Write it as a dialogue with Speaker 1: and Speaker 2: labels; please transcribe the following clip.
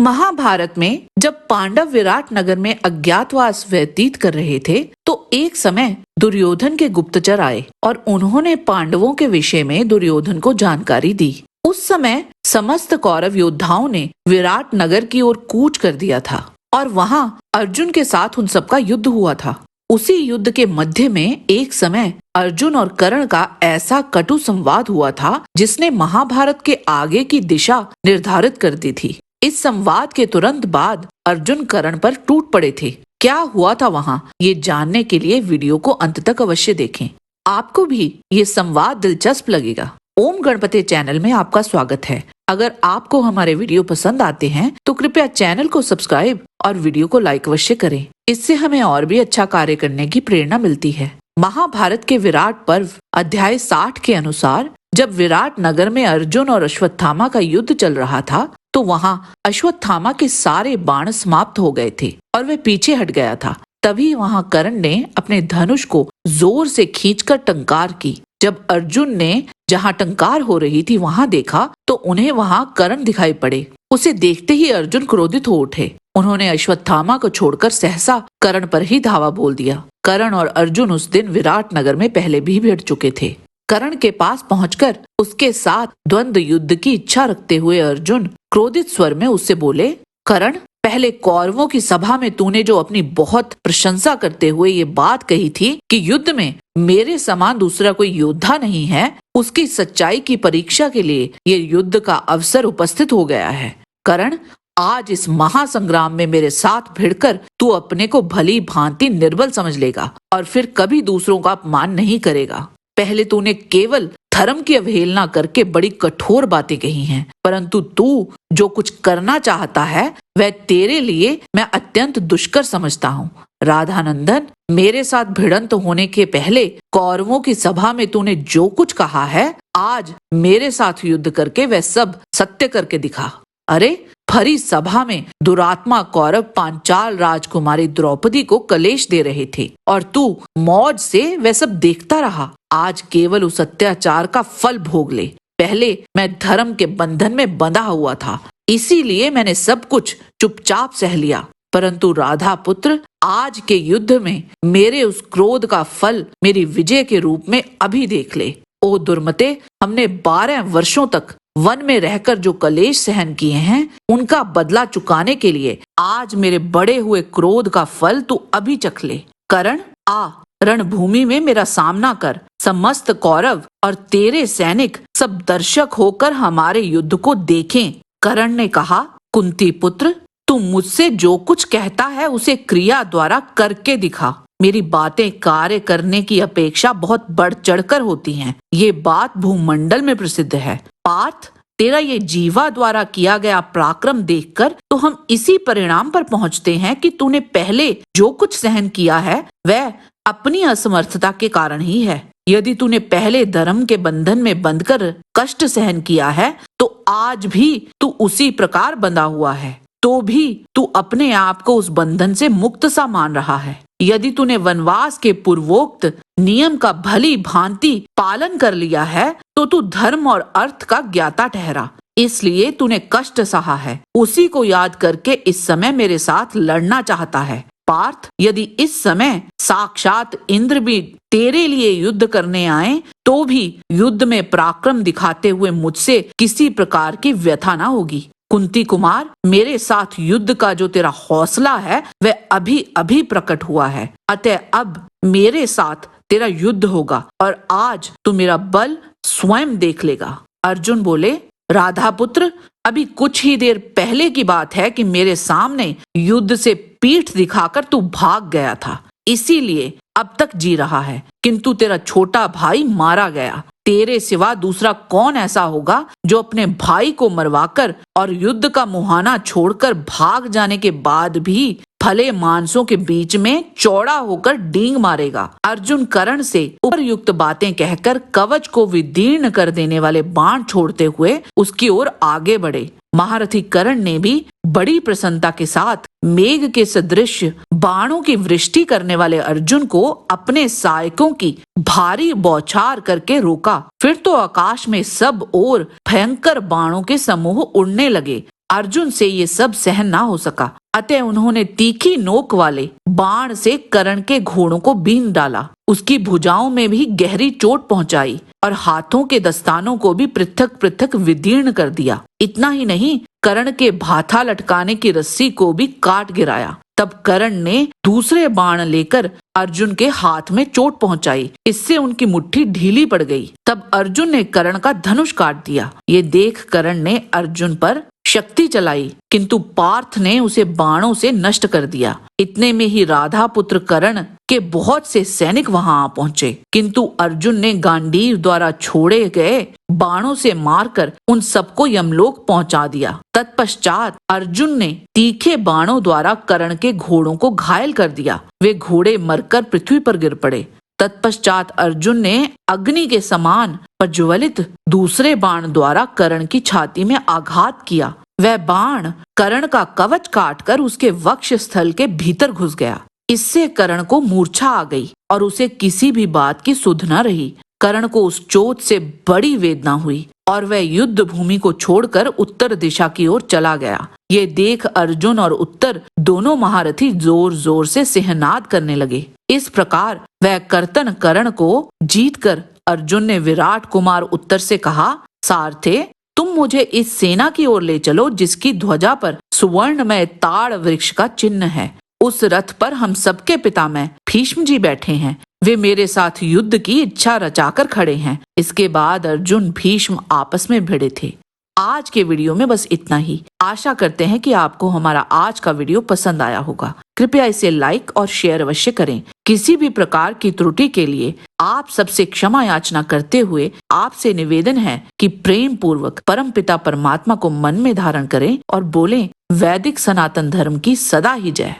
Speaker 1: महाभारत में जब पांडव विराट नगर में अज्ञातवास व्यतीत कर रहे थे तो एक समय दुर्योधन के गुप्तचर आए और उन्होंने पांडवों के विषय में दुर्योधन को जानकारी दी। उस समय समस्त कौरव योद्धाओं ने विराट नगर की ओर कूच कर दिया था और वहां अर्जुन के साथ उन सबका युद्ध हुआ था। उसी युद्ध के मध्य में एक समय अर्जुन और कर्ण का ऐसा कटु संवाद हुआ था जिसने महाभारत के आगे की दिशा निर्धारित कर दी थी। इस संवाद के तुरंत बाद अर्जुन कर्ण पर टूट पड़े थे। क्या हुआ था वहाँ, ये जानने के लिए वीडियो को अंत तक अवश्य देखें। आपको भी ये संवाद दिलचस्प लगेगा। ओम गणपति चैनल में आपका स्वागत है। अगर आपको हमारे वीडियो पसंद आते हैं तो कृपया चैनल को सब्सक्राइब और वीडियो को लाइक अवश्य करें। इससे हमें और भी अच्छा कार्य करने की प्रेरणा मिलती है। महाभारत के विराट पर्व अध्याय 60 के अनुसार जब विराट नगर में अर्जुन और अश्वत्थामा का युद्ध चल रहा था तो वहाँ अश्वत्थामा के सारे बाण समाप्त हो गए थे और वह पीछे हट गया था। तभी वहाँ कर्ण ने अपने धनुष को जोर से खींचकर टंकार की। जब अर्जुन ने जहाँ टंकार हो रही थी वहाँ देखा तो उन्हें वहाँ कर्ण दिखाई पड़े। उसे देखते ही अर्जुन क्रोधित हो उठे। उन्होंने अश्वत्थामा को छोड़कर सहसा कर्ण पर ही धावा बोल दिया। कर्ण और अर्जुन उस दिन विराट नगर में पहले भी भिड़ चुके थे। कर्ण के पास पहुंचकर उसके साथ द्वंद्व युद्ध की इच्छा रखते हुए अर्जुन क्रोधित स्वर में उससे बोले, कर्ण, पहले कौरवों की सभा में तूने जो अपनी बहुत प्रशंसा करते हुए ये बात कही थी कि युद्ध में मेरे समान दूसरा कोई योद्धा नहीं है, उसकी सच्चाई की परीक्षा के लिए ये युद्ध का अवसर उपस्थित हो गया है। कर्ण, आज इस महासंग्राम में मेरे साथ भिड़कर तू अपने को भली भांति निर्बल समझ लेगा और फिर कभी दूसरों का अपमान नहीं करेगा। पहले तूने केवल धर्म की अवहेलना करके बड़ी कठोर बातें कही हैं, परंतु तू जो कुछ करना चाहता है वह तेरे लिए मैं अत्यंत दुष्कर समझता हूँ। राधानंदन, मेरे साथ भिड़ंत होने के पहले कौरवों की सभा में तूने जो कुछ कहा है, आज मेरे साथ युद्ध करके वह सब सत्य करके दिखा। अरे, भरी सभा में दुरात्मा कौरव पांचाल राजकुमारी द्रौपदी को कलेश दे रहे थे और तू मौज से वह सब देखता रहा। आज केवल उस अत्याचार का फल भोग ले। पहले मैं धर्म के बंधन में बंधा हुआ था, इसीलिए मैंने सब कुछ चुपचाप सह लिया, परंतु राधा पुत्र, आज के युद्ध में मेरे उस क्रोध का फल मेरी विजय के रूप में अभी देख ले। ओ दुर्मते, हमने 12 वर्षों तक वन में रहकर जो कलेश सहन किए हैं उनका बदला चुकाने के लिए आज मेरे बढ़े हुए क्रोध का फल तू अभी चख ले। कर्ण, आ रणभूमि में मेरा सामना कर। समस्त कौरव और तेरे सैनिक सब दर्शक होकर हमारे युद्ध को देखें। कर्ण ने कहा, कुंती पुत्र, तू मुझसे जो कुछ कहता है उसे क्रिया द्वारा करके दिखा। मेरी बातें कार्य करने की अपेक्षा बहुत बढ़ चढ़कर होती हैं। ये बात भूमंडल में प्रसिद्ध है। पार्थ, तेरा ये जीवा द्वारा किया गया पराक्रम देखकर तो हम इसी परिणाम पर पहुंचते हैं कि तूने पहले जो कुछ सहन किया है वह अपनी असमर्थता के कारण ही है। यदि तूने पहले धर्म के बंधन में बंधकर कष्ट सहन किया है तो आज भी तू उसी प्रकार बंधा हुआ है, तो भी तू अपने आप को उस बंधन से मुक्त सा मान रहा है। यदि तूने वनवास के पूर्वोक्त नियम का भली भांति पालन कर लिया है तो तू धर्म और अर्थ का ज्ञाता ठहरा, इसलिए तूने कष्ट सहा है। उसी को याद करके इस समय मेरे साथ लड़ना चाहता है। पार्थ, यदि इस समय साक्षात इंद्र भी तेरे लिए युद्ध करने आए तो भी युद्ध में पराक्रम दिखाते हुए मुझसे किसी प्रकार की व्यथा न होगी। कुंती कुमार, मेरे साथ युद्ध का जो तेरा हौसला है वह अभी अभी प्रकट हुआ है, अतः अब मेरे साथ तेरा युद्ध होगा और आज तू मेरा बल स्वयं देख लेगा। अर्जुन बोले, राधा पुत्र, अभी कुछ ही देर पहले की बात है कि मेरे सामने युद्ध से पीठ दिखाकर तू भाग गया था, इसीलिए अब तक जी रहा है, किंतु तेरा छोटा भाई मारा गया। तेरे सिवा दूसरा कौन ऐसा होगा जो अपने भाई को मरवाकर और युद्ध का मुहाना छोड़कर भाग जाने के बाद भी फले मांसों के बीच में चौड़ा होकर डींग मारेगा। अर्जुन कर्ण से उपरयुक्त बातें कहकर कवच को विदीर्ण कर देने वाले बाण छोड़ते हुए उसकी ओर आगे बढ़े। महारथी कर्ण ने भी बड़ी प्रसन्नता के साथ मेघ के सदृश बाणों की वृष्टि करने वाले अर्जुन को अपने सहायकों की भारी बौछार करके रोका। फिर तो आकाश में सब ओर भयंकर बाणों के समूह उड़ने लगे। अर्जुन से ये सब सहन ना हो सका, अतः उन्होंने तीखी नोक वाले बाण से कर्ण के घोड़ों को बीन डाला। उसकी भुजाओं में भी गहरी चोट पहुंचाई और हाथों के दस्तानों को भी पृथक पृथक विदीर्ण कर दिया। इतना ही नहीं, कर्ण के भाथा लटकाने की रस्सी को भी काट गिराया। तब कर्ण ने दूसरे बाण लेकर अर्जुन के हाथ में चोट पहुंचाई। इससे उनकी मुट्ठी ढीली पड़ गई। तब अर्जुन ने कर्ण का धनुष काट दिया। ये देख कर्ण ने अर्जुन पर शक्ति चलाई, किंतु पार्थ ने उसे बाणों से नष्ट कर दिया। इतने में ही राधा पुत्र कर्ण के बहुत से सैनिक वहां आ पहुंचे, किंतु अर्जुन ने गांडीव द्वारा छोड़े गए बाणों से मारकर उन सबको यमलोक पहुंचा दिया। तत्पश्चात अर्जुन ने तीखे बाणों द्वारा कर्ण के घोड़ों को घायल कर दिया। वे घोड़े मरकर पृथ्वी पर गिर पड़े। तत्पश्चात अर्जुन ने अग्नि के समान प्रज्वलित दूसरे बाण द्वारा कर्ण की छाती में आघात किया। वह बाण कर्ण का कवच काटकर उसके वक्ष स्थल के भीतर घुस गया। इससे कर्ण को मूर्छा आ गई और उसे किसी भी बात की सुध न रही। कर्ण को उस चोट से बड़ी वेदना हुई और वह युद्ध भूमि को छोड़कर उत्तर दिशा की ओर चला गया। ये देख अर्जुन और उत्तर दोनों महारथी जोर जोर से सिंहनाद करने लगे। इस प्रकार वह कर्तन कर्ण को जीतकर अर्जुन ने विराट कुमार उत्तर से कहा, सारथे, तुम मुझे इस सेना की ओर ले चलो जिसकी ध्वजा पर सुवर्णमय ताड़ वृक्ष का चिन्ह है। उस रथ पर हम सबके पितामह भीष्म जी बैठे हैं। वे मेरे साथ युद्ध की इच्छा रचाकर खड़े हैं। इसके बाद अर्जुन भीष्म आपस में भिड़े थे। आज के वीडियो में बस इतना ही। आशा करते हैं कि आपको हमारा आज का वीडियो पसंद आया होगा। कृपया इसे लाइक और शेयर अवश्य करें। किसी भी प्रकार की त्रुटि के लिए आप सबसे क्षमा याचना करते हुए आपसे निवेदन है कि प्रेम पूर्वक परमपिता परमात्मा को मन में धारण करें और बोलें, वैदिक सनातन धर्म की सदा ही जय।